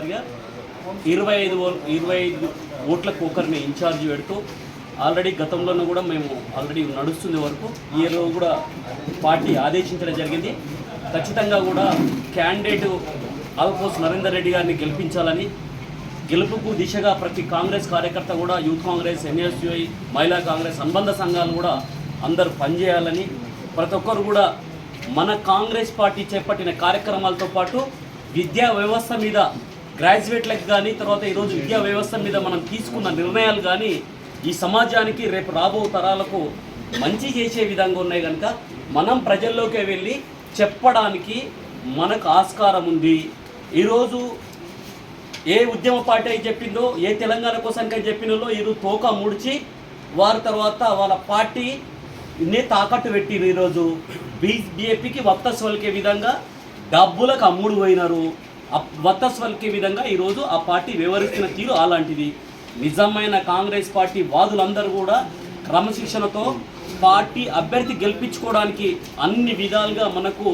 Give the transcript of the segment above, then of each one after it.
వారిగా 25 ఓట్లకు ఒకరిని ఇన్ఛార్జ్ పెడుతూ ఆల్రెడీ గతంలోనూ కూడా మేము ఆల్రెడీ నడుస్తుంది వరకు ఈ రోజు కూడా పార్టీ ఆదేశించడం జరిగింది. ఖచ్చితంగా కూడా క్యాండిడేట్ ఆల్ఫోస్ నరేందర్ రెడ్డి గారిని గెలిపించాలని, గెలుపుకు దిశగా ప్రతి కాంగ్రెస్ కార్యకర్త కూడా యూత్ కాంగ్రెస్, ఎన్ఎస్యుఐ, మహిళా కాంగ్రెస్, అనుబంధ సంఘాలు కూడా అందరూ పనిచేయాలని, ప్రతి ఒక్కరు కూడా మన కాంగ్రెస్ పార్టీ చేపట్టిన కార్యక్రమాలతో పాటు విద్యా వ్యవస్థ మీద గ్రాడ్యుయేట్లకు కానీ, తర్వాత ఈరోజు విద్యా వ్యవస్థ మీద మనం తీసుకున్న నిర్ణయాలు కానీ ఈ సమాజానికి రేపు రాబో తరాలకు మంచి చేసే విధంగా ఉన్నాయి కనుక మనం ప్రజల్లోకి వెళ్ళి చెప్పడానికి మనకు ఆస్కారం ఉంది. ఈరోజు ఏ ఉద్యమ పార్టీ అయితే చెప్పిందో, ఏ తెలంగాణ కోసానికై చెప్పినలో ఈరోజు తోక ముడిచి వారి తర్వాత వాళ్ళ పార్టీని తాకట్టు పెట్టిరు. ఈరోజు బీజేపీకి వత్తస్వలికే విధంగా డబ్బులకు అమ్ముడు పోయినారు. వత్తస్వలికే విధంగా ఈరోజు ఆ పార్టీ వ్యవహరిస్తున్న తీరు అలాంటిది. నిజమైన కాంగ్రెస్ పార్టీ వాదులందరూ కూడా క్రమశిక్షణతో పార్టీ అభ్యర్థి గెలిపించుకోవడానికి అన్ని విధాలుగా మనకు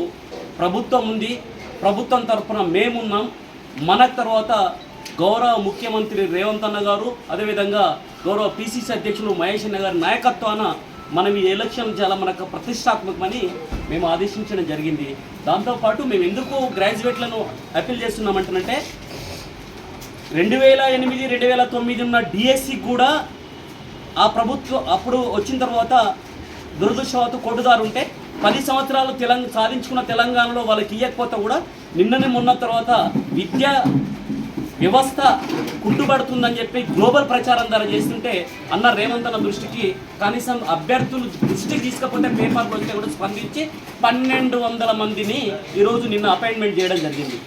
ప్రభుత్వం ఉంది. ప్రభుత్వం తరఫున మేమున్నాం. మన తర్వాత గౌరవ ముఖ్యమంత్రి రేవంత్ అన్న గారు, అదేవిధంగా గౌరవ పిసిసి అధ్యక్షులు మహేష్ అన్న గారి నాయకత్వాన మనం ఈ ఎలక్షన్ చాలా మనకు ప్రతిష్టాత్మకమని మేము ఆదేశించడం జరిగింది. దాంతోపాటు మేము ఎందుకు గ్రాడ్యుయేట్లను అప్పీల్ చేస్తున్నామంటే 2008, 2009 ఉన్న డిఎస్సికి కూడా ఆ ప్రభుత్వం అప్పుడు వచ్చిన తర్వాత దురదృష్టవత్తు కొట్టుదారు ఉంటే 10 సంవత్సరాలు సాధించుకున్న తెలంగాణలో వాళ్ళకి ఇవ్వకపోతే కూడా నిన్ననే మొన్న తర్వాత విద్యా వ్యవస్థ కుంటుపడుతుందని చెప్పి గ్లోబల్ ప్రచారం ద్వారా చేస్తుంటే అన్న రేవంత్ అన్న దృష్టికి కనీసం అభ్యర్థులు దృష్టికి తీసుకపోతే పేపర్లు వస్తే కూడా స్పందించి 1200 మందిని ఈరోజు నిన్న అపాయింట్మెంట్ చేయడం జరిగింది.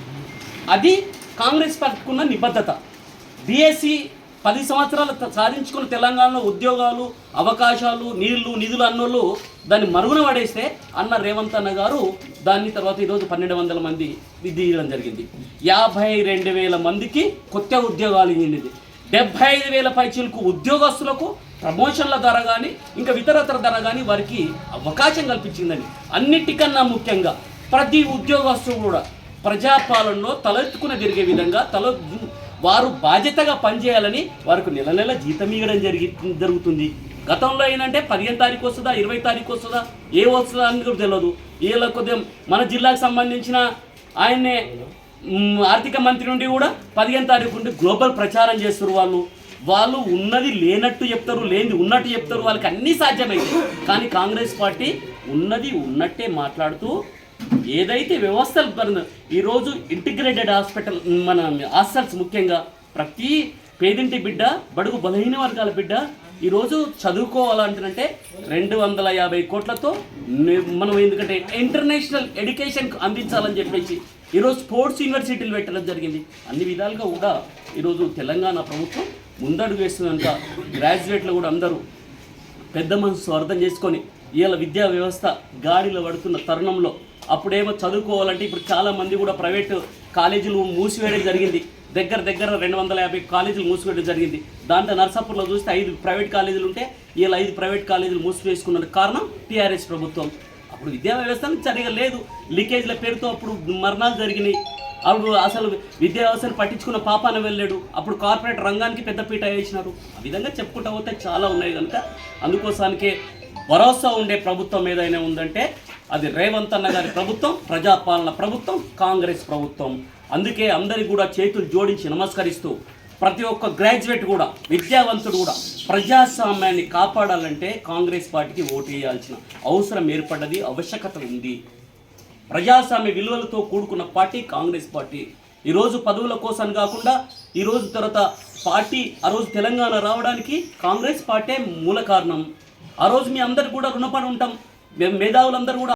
అది కాంగ్రెస్ పార్టీకున్న నిబద్ధత. డిఎస్సి 10 సంవత్సరాలు సాధించుకున్న తెలంగాణలో ఉద్యోగాలు, అవకాశాలు, నీళ్లు, నిధులు అన్నోళ్ళు దాన్ని మరుగున పడేస్తే అన్న రేవంత్ అన్న గారు దాన్ని తర్వాత ఈరోజు 1200 మంది విధి ఇవ్వడం జరిగింది. 52,000 మందికి కొత్త ఉద్యోగాలు ఇచ్చింది. 75,000 పైచీలకు ఉద్యోగస్తులకు ప్రమోషన్ల ద్వారా కానీ ఇంకా ఇతరతర ద్వారా కానీ వారికి అవకాశం కల్పించిందని. అన్నిటికన్నా ముఖ్యంగా ప్రతి ఉద్యోగస్తులు కూడా ప్రజాపాలనలో తలెత్తుకుని తిరిగే విధంగా వారు బాధ్యతగా పనిచేయాలని వారికి నెల నెల జీతం ఇవ్వడం జరుగుతుంది. గతంలో ఏంటంటే 15 తారీఖు వస్తుందా, 20 తారీఖు వస్తుందా, ఏ వస్తుందా అని కూడా తెలియదు. వీళ్ళ కొద్దిగా మన జిల్లాకు సంబంధించిన ఆయన్నే ఆర్థిక మంత్రి నుండి కూడా 15 తారీఖు నుండి గ్లోబల్ ప్రచారం చేస్తారు. వాళ్ళు ఉన్నది లేనట్టు చెప్తారు, లేనిది ఉన్నట్టు చెప్తారు. వాళ్ళకి అన్నీ సాధ్యమైతే కానీ కాంగ్రెస్ పార్టీ ఉన్నది ఉన్నట్టే మాట్లాడుతూ ఏదైతే వ్యవస్థలు ఈరోజు ఇంటిగ్రేటెడ్ హాస్పిటల్ మన హాస్టల్స్ ముఖ్యంగా ప్రతి పేదింటి బిడ్డ, బడుగు బలహీన వర్గాల బిడ్డ ఈరోజు చదువుకోవాలంటే 250 కోట్లతో మనం ఎందుకంటే ఇంటర్నేషనల్ ఎడ్యుకేషన్ అందించాలని చెప్పేసి ఈరోజు స్పోర్ట్స్ యూనివర్సిటీలు పెట్టడం జరిగింది. అన్ని విధాలుగా కూడా ఈరోజు తెలంగాణ ప్రభుత్వం ముందడుగు వేస్తున్నంత గ్రాడ్యుయేట్లు కూడా అందరూ పెద్ద మనసు అర్థం చేసుకొని ఇవాళ విద్యా వ్యవస్థ గాడిలో పడుతున్న తరుణంలో అప్పుడేమో చదువుకోవాలంటే ఇప్పుడు చాలామంది కూడా ప్రైవేటు కాలేజీలు మూసివేయడం జరిగింది. దగ్గర 250 కాలేజీలు మూసివేయడం జరిగింది. దాంట్లో నర్సాపూర్లో చూస్తే 5 ప్రైవేట్ కాలేజీలు ఉంటే ఇలా 5 ప్రైవేట్ కాలేజీలు మూసివేసుకున్న కారణం టీఆర్ఎస్ ప్రభుత్వం. అప్పుడు విద్యా వ్యవస్థ సరిగా లేదు. లీకేజ్ల పేరుతో అప్పుడు మరణాలు జరిగినాయి. అప్పుడు అసలు విద్యా వ్యవస్థను పట్టించుకున్న పాపాన వెళ్ళాడు. అప్పుడు కార్పొరేట్ రంగానికి పెద్దపీట వేసినారు. ఆ విధంగా చెప్పుకుంటూ పోతే చాలా ఉన్నాయి కనుక అందుకోసానికే భరోసా ఉండే ప్రభుత్వం ఏదైనా ఉందంటే అది రేవంత్ అన్న గారి ప్రభుత్వం, ప్రజాపాలన ప్రభుత్వం, కాంగ్రెస్ ప్రభుత్వం. అందుకే అందరికీ కూడా చేతులు జోడించి నమస్కరిస్తూ ప్రతి ఒక్క గ్రాడ్యుయేట్ కూడా, విద్యావంతుడు కూడా ప్రజాస్వామ్యాన్ని కాపాడాలంటే కాంగ్రెస్ పార్టీకి ఓటు వేయాల్సిన అవసరం ఏర్పడ్డది, ఆవశ్యకత ఉంది. ప్రజాస్వామ్య విలువలతో కూడుకున్న పార్టీ కాంగ్రెస్ పార్టీ. ఈరోజు పదవుల కోసం కాకుండా ఈరోజు తర్వాత పార్టీ ఆ రోజు తెలంగాణ రావడానికి కాంగ్రెస్ పార్టీ మూల కారణం. ఆ రోజు మీ అందరు కూడా రుణపడి ఉంటాం. మేము మేధావులందరూ కూడా